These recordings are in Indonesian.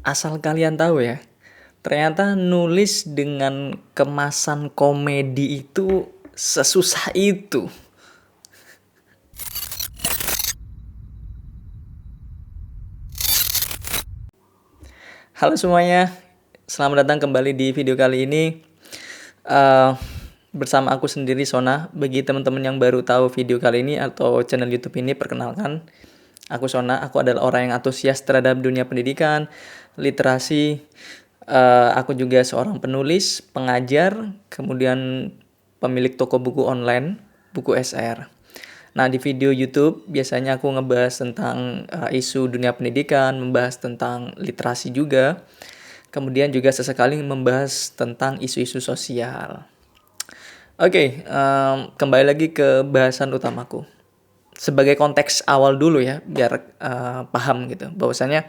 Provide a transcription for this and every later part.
Asal kalian tahu ya, ternyata nulis dengan kemasan komedi itu sesusah itu. Halo semuanya, selamat datang kembali di video kali ini. Eh, Bersama aku sendiri Sona. Bagi teman-teman yang baru tahu video kali ini atau channel YouTube ini, perkenalkan, aku Sona. Aku adalah orang yang antusias terhadap dunia pendidikan, literasi. Aku juga seorang penulis, pengajar, kemudian pemilik toko buku online, buku SR. Nah, di video YouTube biasanya aku ngebahas tentang isu dunia pendidikan, membahas tentang literasi juga. Kemudian juga sesekali membahas tentang isu-isu sosial. Oke, kembali lagi ke bahasan utamaku. Sebagai konteks awal dulu ya, biar paham gitu. Bahwasanya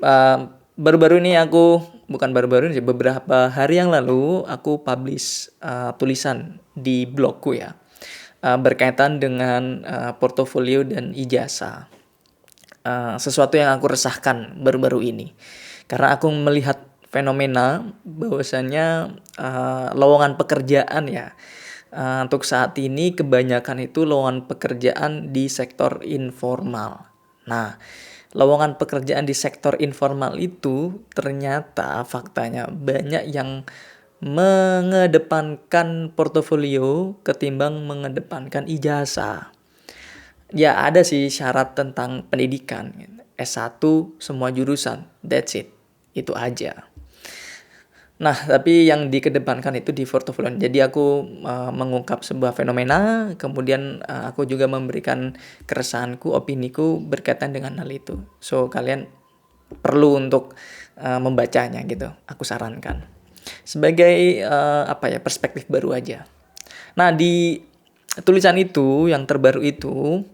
uh, baru-baru ini aku, bukan baru-baru ini, beberapa hari yang lalu aku publish tulisan di blogku ya. Berkaitan dengan portofolio dan ijazah. Sesuatu yang aku resahkan baru-baru ini. Karena aku melihat fenomena bahwasanya lowongan pekerjaan ya. Untuk saat ini kebanyakan itu lowongan pekerjaan di sektor informal. Nah, lowongan pekerjaan di sektor informal itu ternyata faktanya banyak yang mengedepankan portofolio ketimbang mengedepankan ijazah. Ya ada sih syarat tentang pendidikan. S1 semua jurusan, that's it. Itu aja. Nah, tapi yang dikedepankan itu di portofolio. Jadi aku mengungkap sebuah fenomena, kemudian aku juga memberikan keresahanku, opiniku berkaitan dengan hal itu. So, kalian perlu untuk membacanya gitu. Aku sarankan. Sebagai perspektif baru aja. Nah, di tulisan itu yang terbaru itu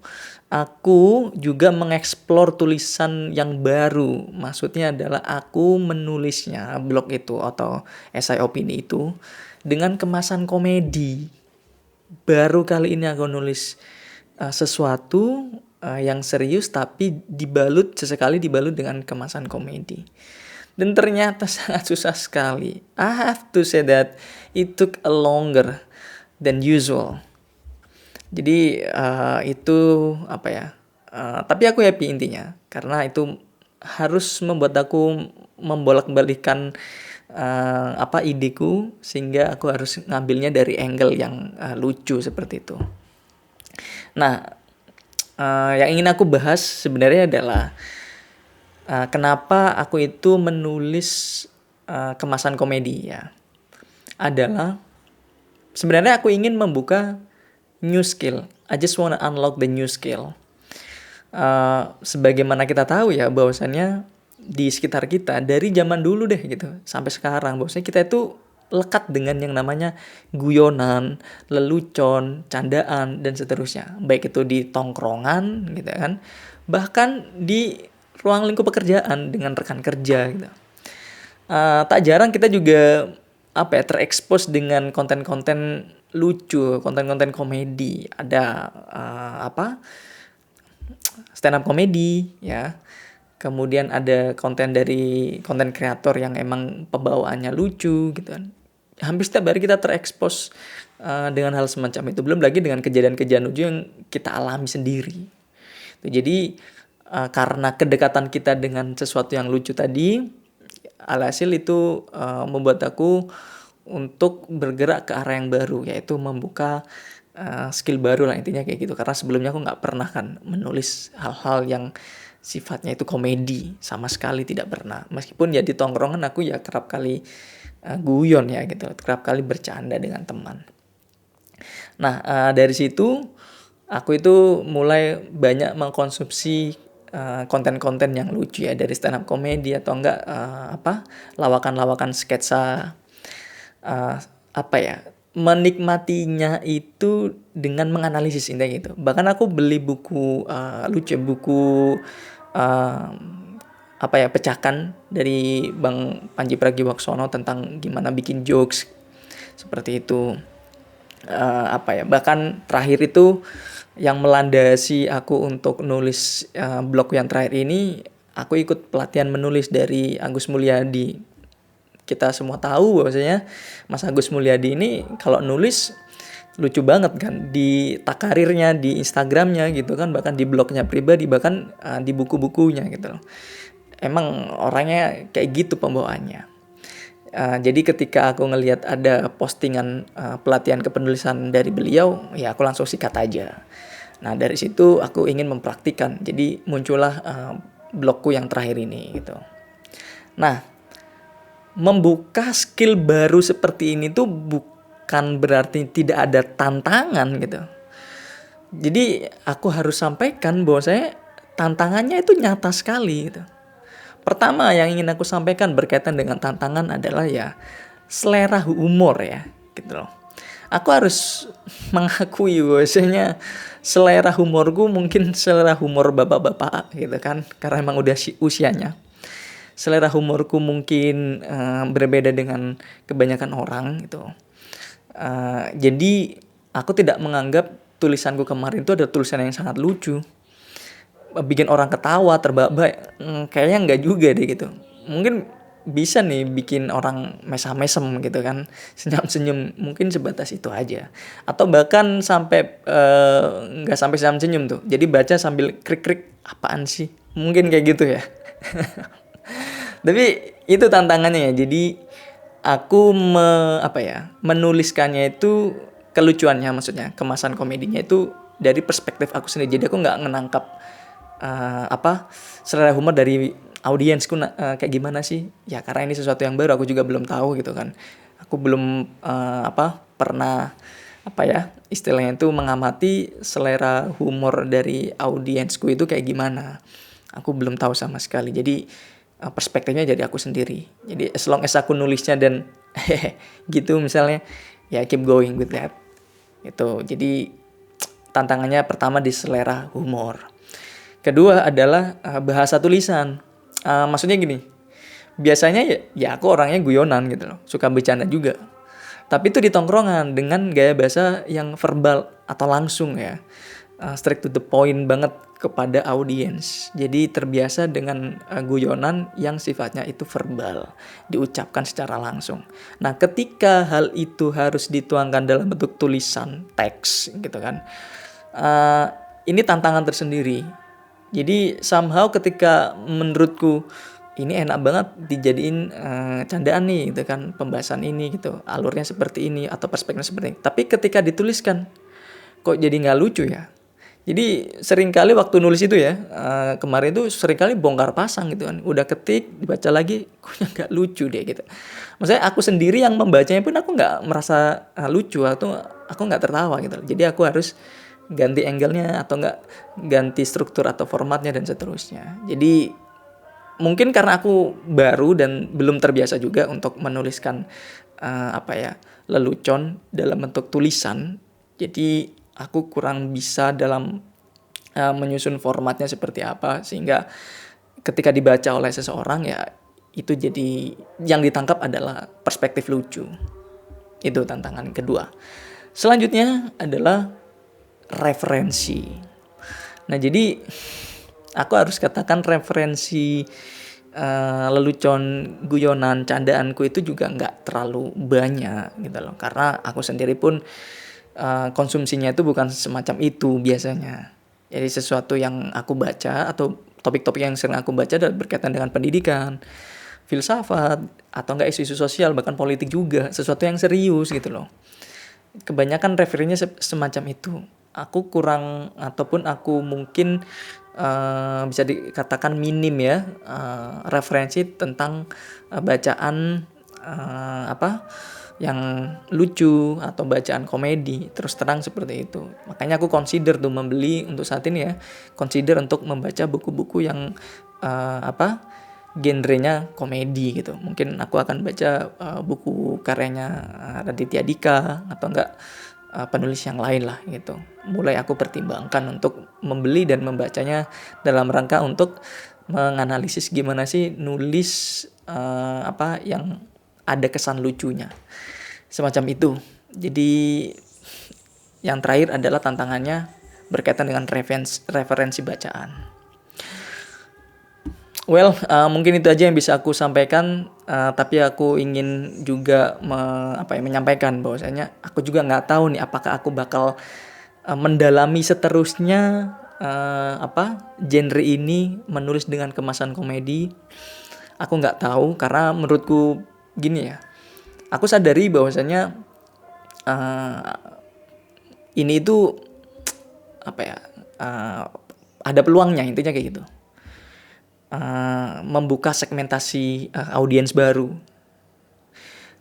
aku juga mengeksplor tulisan yang baru. Maksudnya adalah aku menulisnya blog itu atau esai opini itu dengan kemasan komedi. Baru kali ini aku nulis sesuatu yang serius tapi sesekali dibalut dengan kemasan komedi. Dan ternyata sangat susah sekali. I have to say that it took a longer than usual. Jadi itu apa ya? Tapi aku happy intinya karena itu harus membuat aku membolak-balikan ideku sehingga aku harus ngambilnya dari angle yang lucu seperti itu. Nah, yang ingin aku bahas sebenarnya adalah kenapa aku itu menulis kemasan komedi ya. Adalah sebenarnya aku ingin membuka new skill. I just wanna unlock the new skill. Sebagaimana kita tahu ya bahwasannya di sekitar kita dari zaman dulu deh gitu sampai sekarang bahwasanya kita itu lekat dengan yang namanya guyonan, lelucon, candaan dan seterusnya. Baik itu di tongkrongan gitu kan, bahkan di ruang lingkup pekerjaan dengan rekan kerja gitu. Tak jarang kita juga terekspos dengan konten-konten lucu, konten-konten komedi. Ada stand up komedi ya. Kemudian ada konten dari konten kreator yang emang pembawaannya lucu gitu kan. Hampir setiap hari kita terekspos dengan hal semacam itu. Belum lagi dengan kejadian-kejadian lucu yang kita alami sendiri. Jadi karena kedekatan kita dengan sesuatu yang lucu tadi, alhasil itu membuat aku untuk bergerak ke arah yang baru, yaitu membuka skill baru lah intinya kayak gitu. Karena sebelumnya aku nggak pernah kan menulis hal-hal yang sifatnya itu komedi, sama sekali tidak pernah. Meskipun ya di tongkrongan aku ya kerap kali guyon ya gitu, kerap kali bercanda dengan teman. Nah dari situ aku itu mulai banyak mengkonsumsi konten-konten yang lucu ya, dari stand up komedi atau enggak lawakan-lawakan sketsa, menikmatinya itu dengan menganalisis intinya gitu. Bahkan aku beli buku buku pecahkan dari Bang Panji Pragiwaksono tentang gimana bikin jokes seperti itu. Bahkan terakhir itu yang melandasi aku untuk nulis blog yang terakhir ini aku ikut pelatihan menulis dari Agus Mulyadi. Kita semua tahu bahwasanya Mas Agus Mulyadi ini kalau nulis lucu banget kan, di takarirnya, di Instagramnya gitu kan, bahkan di blognya pribadi, bahkan di buku-bukunya gitu loh. Emang orangnya kayak gitu pembawaannya. Jadi ketika aku ngelihat ada postingan pelatihan kepenulisan dari beliau, ya aku langsung sikat aja. Nah dari situ aku ingin mempraktikkan, jadi muncullah blogku yang terakhir ini gitu. Nah, membuka skill baru seperti ini tuh bukan berarti tidak ada tantangan gitu. Jadi aku harus sampaikan bahwa saya tantangannya itu nyata sekali gitu. Pertama yang ingin aku sampaikan berkaitan dengan tantangan adalah ya selera humor ya gitu loh. Aku harus mengakui bahwasanya selera humorku mungkin selera humor bapak-bapak gitu kan, karena emang udah usianya. Selera humorku mungkin berbeda dengan kebanyakan orang gitu. Jadi aku tidak menganggap tulisanku kemarin itu adalah tulisan yang sangat lucu, bikin orang ketawa terbahak-bahak. Kayaknya enggak juga deh gitu. Mungkin bisa nih bikin orang mesam-mesem gitu kan, senyum-senyum, mungkin sebatas itu aja. Atau bahkan sampai nggak sampai senyum-senyum tuh, jadi baca sambil krik-krik, apaan sih, mungkin kayak gitu ya. Tapi itu tantangannya ya. Jadi aku menuliskannya itu, kelucuannya maksudnya, kemasan komedinya itu dari perspektif aku sendiri. Jadi aku nggak menangkap selera humor dari audiensku kayak gimana sih. Ya karena ini sesuatu yang baru, aku juga belum tahu gitu kan. Aku belum pernah istilahnya itu mengamati selera humor dari audiensku itu kayak gimana. Aku belum tahu sama sekali. Jadi perspektifnya jadi aku sendiri. Jadi as long as aku nulisnya dan gitu misalnya, ya keep going with that. Itu. Jadi tantangannya pertama di selera humor. Kedua adalah bahasa tulisan. Maksudnya gini. Biasanya ya aku orangnya guyonan gitu loh. Suka bercanda juga. Tapi itu di tongkrongan dengan gaya bahasa yang verbal atau langsung ya. Straight to the point banget kepada audiens. Jadi terbiasa dengan guyonan yang sifatnya itu verbal, diucapkan secara langsung. Nah, ketika hal itu harus dituangkan dalam bentuk tulisan, teks gitu kan. Ini tantangan tersendiri. Jadi somehow ketika menurutku ini enak banget dijadiin candaan nih gitu kan, pembahasan ini gitu, alurnya seperti ini atau perspektifnya seperti ini. Tapi ketika dituliskan kok jadi nggak lucu ya. Jadi seringkali waktu nulis itu ya, kemarin itu seringkali bongkar pasang gitu kan. Udah ketik, dibaca lagi, kok nggak lucu deh gitu. Maksudnya aku sendiri yang membacanya pun aku nggak merasa lucu, atau aku nggak tertawa gitu. Jadi aku harus ganti angle-nya atau nggak ganti struktur atau formatnya dan seterusnya. Jadi mungkin karena aku baru dan belum terbiasa juga untuk menuliskan lelucon dalam bentuk tulisan. Jadi aku kurang bisa dalam menyusun formatnya seperti apa, sehingga ketika dibaca oleh seseorang ya itu jadi yang ditangkap adalah perspektif lucu. Itu tantangan kedua. Selanjutnya adalah referensi. Nah jadi aku harus katakan referensi lelucon, guyonan, candaanku itu juga nggak terlalu banyak gitu loh. Karena aku sendiri pun konsumsinya itu bukan semacam itu biasanya. Jadi sesuatu yang aku baca atau topik-topik yang sering aku baca adalah berkaitan dengan pendidikan, filsafat, atau enggak isu-isu sosial, bahkan politik juga, sesuatu yang serius gitu loh. Kebanyakan referinya semacam itu. Aku kurang, ataupun aku mungkin bisa dikatakan minim ya referensi tentang bacaan yang lucu atau bacaan komedi, terus terang seperti itu. Makanya aku consider tuh membeli untuk saat ini ya, consider untuk membaca buku-buku yang genrenya komedi gitu. Mungkin aku akan baca buku karyanya Raditya Dika atau enggak penulis yang lain lah gitu. Mulai aku pertimbangkan untuk membeli dan membacanya dalam rangka untuk menganalisis gimana sih nulis yang ada kesan lucunya. Semacam itu. Jadi yang terakhir adalah tantangannya berkaitan dengan referensi bacaan. Mungkin itu aja yang bisa aku sampaikan, tapi aku ingin juga menyampaikan bahwasanya aku juga nggak tahu nih apakah aku bakal mendalami seterusnya genre ini menulis dengan kemasan komedi. Aku nggak tahu karena menurutku gini ya. Aku sadari bahwasanya ini itu ada peluangnya, intinya kayak gitu. Membuka segmentasi audiens baru.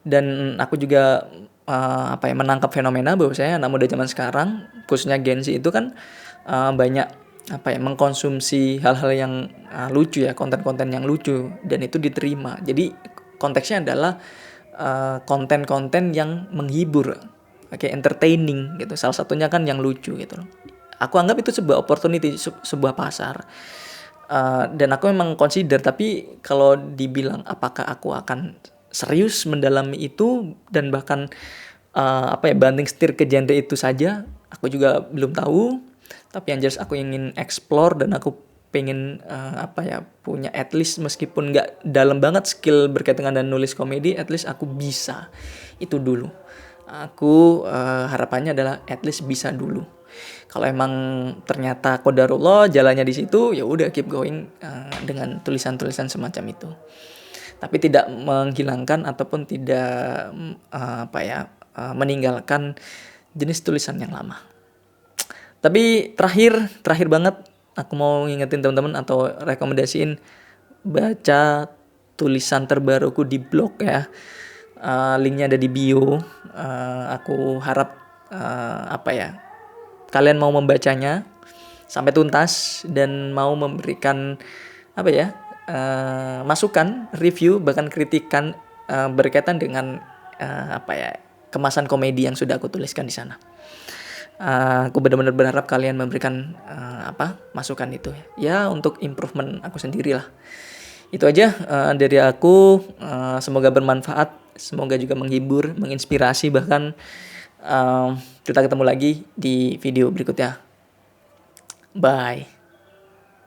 Dan aku juga menangkap fenomena bahwasanya anak muda zaman sekarang, khususnya Gen Z itu kan banyak mengkonsumsi hal-hal yang lucu ya, konten-konten yang lucu, dan itu diterima. Jadi konteksnya adalah konten-konten yang menghibur, entertaining gitu. Salah satunya kan yang lucu gitu loh. Aku anggap itu sebuah opportunity, sebuah pasar. Dan aku memang consider, tapi kalau dibilang apakah aku akan serius mendalami itu dan bahkan banting setir ke genre itu saja, aku juga belum tahu. Tapi yang jelas aku ingin explore dan aku pengen punya at least, meskipun nggak dalam banget skill berkaitan dengan nulis komedi, at least aku bisa itu dulu. Aku harapannya adalah at least bisa dulu. Kalau emang ternyata qadarullah jalannya di situ, ya udah keep going dengan tulisan-tulisan semacam itu. Tapi tidak menghilangkan ataupun tidak meninggalkan jenis tulisan yang lama. Tapi terakhir banget aku mau ngingetin teman-teman atau rekomendasiin baca tulisan terbaruku di blog ya. Linknya ada di bio. Aku harap kalian mau membacanya sampai tuntas dan mau memberikan masukan, review, bahkan kritikan berkaitan dengan kemasan komedi yang sudah aku tuliskan di sana. Aku benar-benar berharap kalian memberikan masukan itu ya untuk improvement aku sendiri lah. Itu aja dari aku. Semoga bermanfaat, semoga juga menghibur, menginspirasi, bahkan kita ketemu lagi di video berikutnya. Bye.